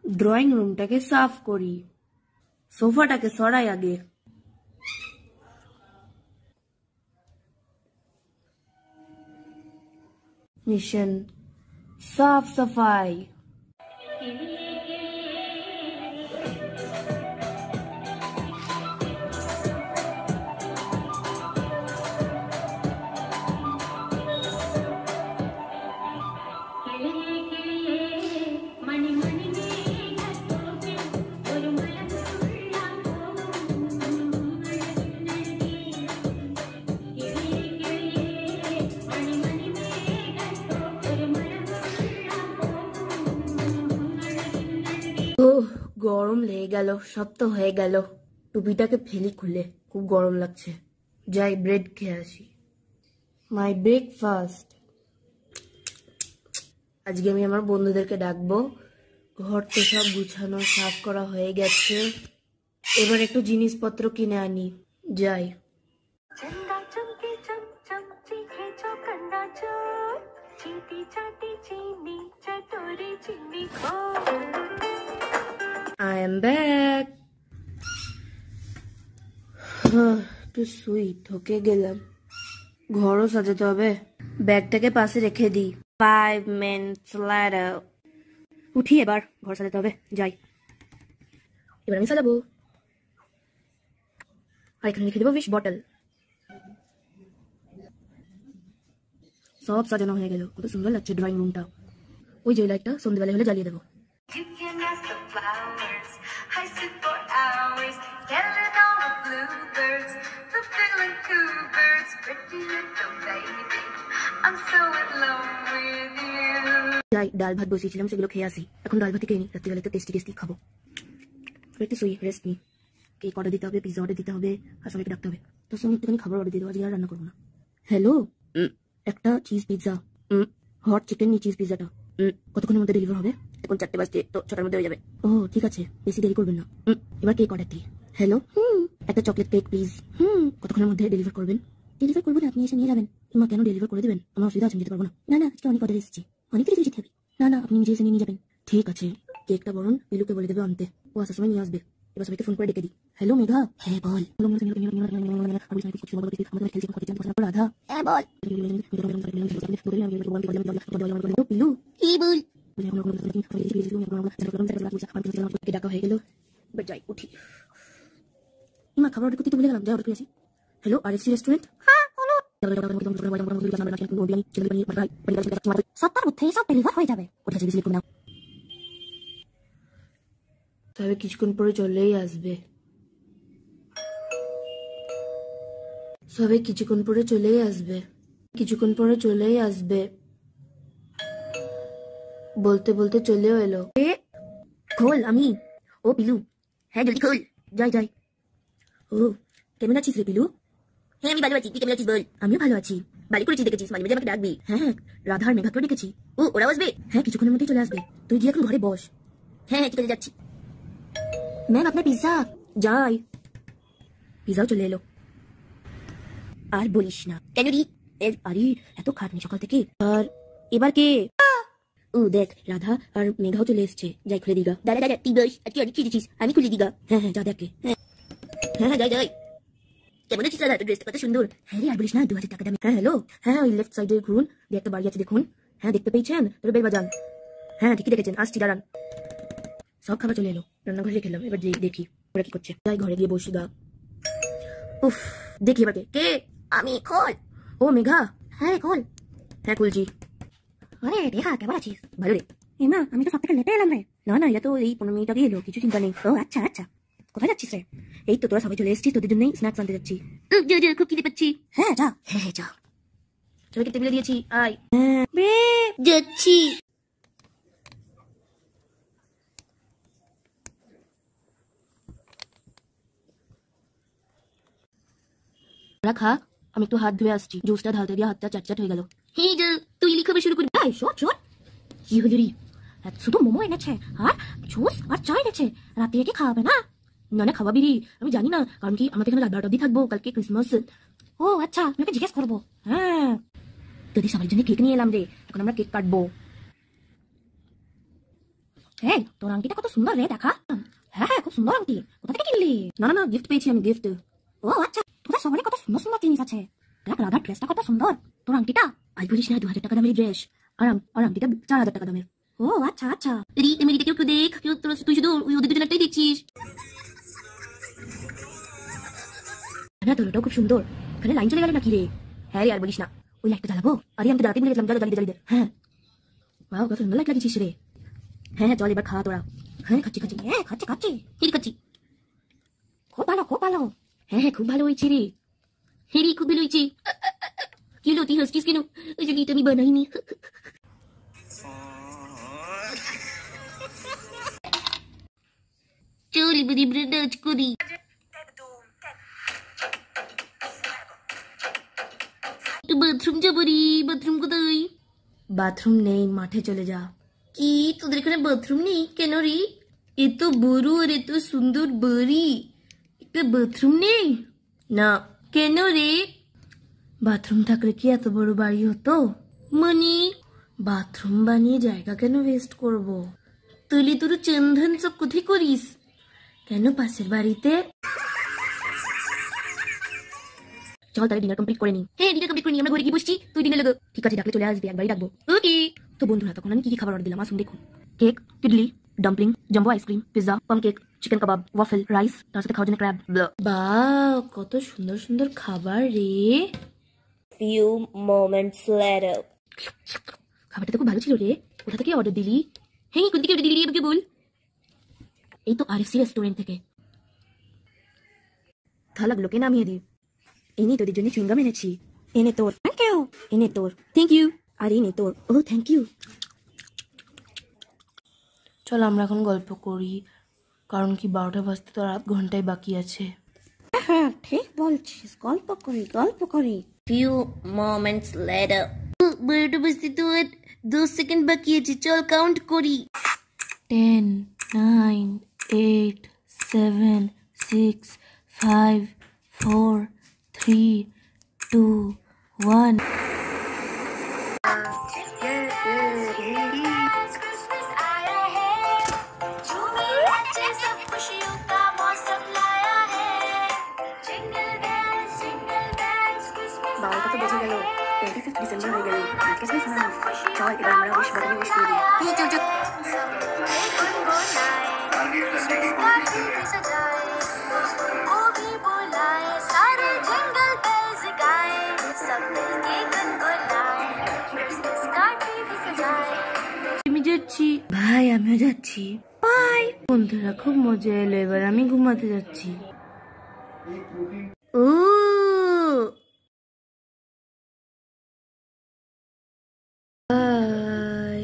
Drawing রুমটাকে সাফ করি। সোফাটাকে সরাই আগে। মিশন সাফ সাফাই। গরম লেগে গেল, সব তো হয়ে গেল। টুপিটাকে ফেলি খুলে, খুব গরম লাগছে। যাই ব্রেড খেয়ে আসি। My breakfast. আজকে আমি আমার বন্ধুদেরকে ডাকবো। ঘর তো সব গুছানো সাফ করা হয়ে গেছে, এবার একটু জিনিসপত্র কিনে আনি। যাই। I am back. একটু শুই, থকে গেলাম। ঘরও সাজাতে হবে। ব্যাগটাকে পাশে রেখে দিই। 5 minutes later. উঠি, এবার ঘর সাজাতে হবে। যাই, এবার আমি সাজাবো। আর এখানে রেখে দেবো উইশ বটল। সব সাজানো হয়ে গেল। কত সুন্দর লাগছে ড্রয়িং রুমটা। ওই যে লাইটটা সন্ধ্যেবেলা হলে জ্বালিয়ে দেবো। যাই, ডাল ভাত বসিয়েছিলাম, সেগুলো খেয়ে আসি। এখন ডাল ভাত খেয়ে নি, রাত্রিবেলা তো টেস্টি টেস্টি খাবো। একটু শুই, রেস্ট নি। কেক অর্ডার দিতে হবে, পিৎজা অর্ডার দিতে হবে, আর সবাইকে ডাকতে হবে। তোর সঙ্গে একটুখানি খাবার অর্ডার দিয়ে দেবো, আজকে আর রান্না করবো না। হ্যালো, একটা cheese pizza, hot chicken cheese পিৎজাটা কতক্ষণের মধ্যে ডেলিভার হবে? এখন 4টে বাজতে, তো 6টার মধ্যে হয়ে যাবে। ও ঠিক আছে, বেশি দেরি করবেন না। এবার কেক অর্ডার দিই। হ্যালো, একটা চকলেট কেক প্লিজ। কতক্ষণের মধ্যে ডেলিভার করবেন? ডেলিভার করবো না, আপনি এসে নিয়ে যাবেন। মা, কেন ডেলিভার করে দেবেন? আমার অসুবিধা আছে, আমি যেতে পারবো না। না না, আজকে অনেক অর্ডার এসেছি, অনেক কিছু যেতে হবে। না না, আপনি নিজে এসে নিয়ে যাবেন। ঠিক আছে, কেকটা বরং পিলুকে বলে দেবে আনতে, ও আসার সময় নিয়ে আসবে। এবার সবাইকে ফোন করে ডেকে দিই। হ্যালো মেঘা। হ্যাঁ বল। রাধা। হ্যাঁ বল। পিলু কি বল? ডাকা হয়ে গেল, এবার যাই, উঠি। মা, খাবার অর্ডার করতে ভুলে গেলাম, যাই অর্ডার করে আসি। Hello, RFC restaurant? হ্যাঁ বলো। সপ্তাহের মধ্যে সব ডেলিভার হয়ে যাবে। কোথায় যাবি লিখুন নাও। তবে কিছুক্ষণ পরে চলেই আসবে। সবে কিছুক্ষণ পরে চলেই আসবে। কিছুক্ষণ পরে চলেই আসবে বলতে বলতে চলেও এলো। খোল, আমি। ও পিলু, হ্যাঁ জলদি খোল। যাই যাই। ও, কেমন আছিস রে পিলু? হ্যাঁ আমি ভালো আছি, তুই কেমন আছিস বল? আমিও ভালো আছি। বাড়ি করেছিস দেখেছিস, মাঝে মাঝে আমাকে ডাকবি। হ্যাঁ হ্যাঁ, রাধার মেঘাকেও ডেকেছি। ও, ওরাও আসবে? হ্যাঁ, কিছুক্ষণের মধ্যেই চলে আসবে। তুই গিয়ে এখন ঘরে বস। হ্যাঁ হ্যাঁ ঠিক আছে, যাচ্ছি। ম্যাম, আপনার পিৎজা। যাই, পিৎজাও চলে এলো। আর বলিস না। কেন রি? আরে এত খাটনি সকাল থেকে। আর এবার কে? ও দেখ, রাধা আর মেঘাও চলে এসছে। যাই, খুলে দিগা। দাদা দাদা, তুই বস, আজকে অনেক খেয়েছিস, আমি খুলে দিগা। হ্যাঁ হ্যাঁ, যা দেখে। হ্যাঁ হ্যাঁ, যাই যাই। কেমন আছিস দাদা? ড্রেসটা কত সুন্দর। হ্যাঁ রে, আর বলিস না, 2000 টাকা দামে। হ্যাঁ হ্যালো, হ্যাঁ ওই লেফট সাইডে ঘুরুন, দিয়ে একটা বাড়ি আছে দেখুন। হ্যাঁ দেখতে পেয়েছেন? তবে বেল বাজান। হ্যাঁ ঠিকই দেখেছেন, আসছি দাঁড়ান। সব খাবার চলে এলো, রান্নাঘরে রেখেলাম। এবার দেখি ওরা কি করছে। যাই, ঘরে গিয়ে বসি গা। উফ, দেখি এবার কে? আমি। খোল। ও মেঘা। হ্যাঁ খোল। হ্যাঁ খুলছি। আরে রেখা, কেমন আছিস? ভালো রে। না, আমি তো সব থেকে লেটে এলাম রে। না না, এটা তো এই 15 মিনিট আগে এলো, কিছু চিন্তা নেই। ও আচ্ছা আচ্ছা, কোথায় যাচ্ছিস রে? এই তো তোরা সবাই চলে এসেছিস, তোদের জন্যই স্ন্যাক্স আনতে যাচ্ছি। খুব খিদে পাচ্ছি। হ্যাঁ যা। হ্যাঁ হ্যাঁ যা, সবাইকে টেবিলে দিয়েছি, আয়। হ্যাঁ যাচ্ছি। খা, আমি একটু হাত ধুয়ে আসছি। জুসটা ঢালতে দিয়ে হাতটা চাটচাট হয়ে গেল। এই যে তুই লিখাবে শুরু করবি। এই শোন শোন, কি হলো রে? শুধু মোমো এনেছে আর জুস আর চা এনেছে, রাতে কি খাওয়াবে না? না না, খাওয়াবি রে। আমি জানি না, কারণ কি আমাদের এখানে রাত 12টা অবধি থাকবো, কালকে ক্রিসমাস। ও আচ্ছা, আমাকে জিজ্ঞেস করবো। হ্যাঁ, তোদের সবার জন্য কেক নিয়ে এলাম রে, এখন আমরা কেক কাটবো। এই তোর আংটিটা কত সুন্দর রে, দেখা। হ্যাঁ হ্যাঁ, খুব সুন্দর আংটি। কোথা থেকে কিনলি? না না না, গিফট পেয়েছি আমি, গিফট। ও আচ্ছা, তোদের সবারই কত সুন্দর সুন্দর জিনিস আছে। দেখ রাধার ড্রেসটা কত সুন্দর। তোর আংটিটা? আজ বলিস না, 2000 টাকা দামের ড্রেস। আর আংটিটা 4000 টাকা দামের। ও আচ্ছা আচ্ছা। রি এমনি কেউ দেখ, কেউ তুই শুধু ওদের দুজনেরটাই দেখছিস। না, তোর ওটাও খুব সুন্দর। এখানে লাইন চলে গেল নাকি রে? হ্যাঁ রে, আর বলিস না, ওই একটা জ্বালাবো। আরে আমি তো জ্বালাতে গেছিলাম, জ্বালিয়ে দে। হ্যাঁ বাহ, কত সুন্দর লাইট লাগিয়েছিস রে। হ্যাঁ হ্যাঁ, চল এবার খাওয়া তোরা। হ্যাঁ খাচ্ছি, হ্যাঁ খাচ্ছি ঠিক খাচ্ছি। খুব ভালো খুব ভালো। হ্যাঁ হ্যাঁ, খুব ভালো হয়েছে রে। হ্যাঁ রে, খুব ভালো হয়েছে। কি হলো, তুই হাসছিস কেন? ওই জন্য এটা আমি বানাইনি। চল এবার আমরা নাচ করি। বাথরুম যাবো রে, বাথরুম কোথায়? বাথরুম নেই, মাঠে চলে যা। কি, তোদের এখানে বাথরুম নেই কেন রে? এত বড় আর এত সুন্দর বাড়ি, একটা বাথরুম নেই? না, কেন রে? বাথরুম থাকলে কি এত বড় বাড়ি হতো? মানে বাথরুম বানিয়ে জায়গা কেন ওয়েস্ট করব? তুই তোর চন্দন সব কোথায় করিস? কেন পাশের বাড়িতে? চল তাহলে ডিনার কমপ্লিট করে নি। হ্যাঁ ডিনার কমপ্লিট করে নি, আমরা ঘরে গিয়ে বসছি, তুই ডিনার লাগো। ঠিক আছে, ডাকলে চলে আসবি, একবারই ডাকবো। ওকে। তো বন্ধুরা, তখন আমি কি কি খাবার অর্ডার দিলাম আসুন দেখুন। Cake, idli, dumpling, jumbo ice cream, pizza, palm cake, chicken kebab, waffle, rice, তার সাথে খাওয়ার জন্য ক্র্যাব। বাহ, কত সুন্দর সুন্দর খাবার রে। Few moments later. খাবারটা তো খুব ভালো ছিল রে। কোথা থেকে অর্ডার দিলি? হ্যাঁ, কোন থেকে অর্ডার দিলি আমাকে বল। এই তো RFC রেস্টুরেন্ট থেকে। থালাগুলোকে নামিয়ে দি। এনে তোদের জন্য চুইংগাম এনেছি। এনে তোর। Thank you. এনে তোর। Thank you. আর এনে তোর। ও থ্যাংক ইউ। চল আমরা এখন গল্প করি, কারণ কি 12টা বাজতে তো আর আধ ঘন্টায় বাকি আছে। হ্যাঁ ঠিক বলছিস, গল্প করি। Few moments later. 12টা বাজতে তো আর 10 সেকেন্ড বাকি আছে, চল কাউন্ট করি। 10, 9, 8, 7, 6, 5, 4, 3, 2, 1। বারোটা তো বেজে গেল, 25 ডিসেম্বর হয়ে গেল, আজকে ক্রিসমাস। চল এবার আমরা উইশ বাটনে উইশ করে দিই। চল চল। আমি যাচ্ছি ভাই, আমিও যাচ্ছি। বাই বন্ধুরা, খুব মজা এলো, এবার আমি ঘুমাতে যাচ্ছি। ও বাই।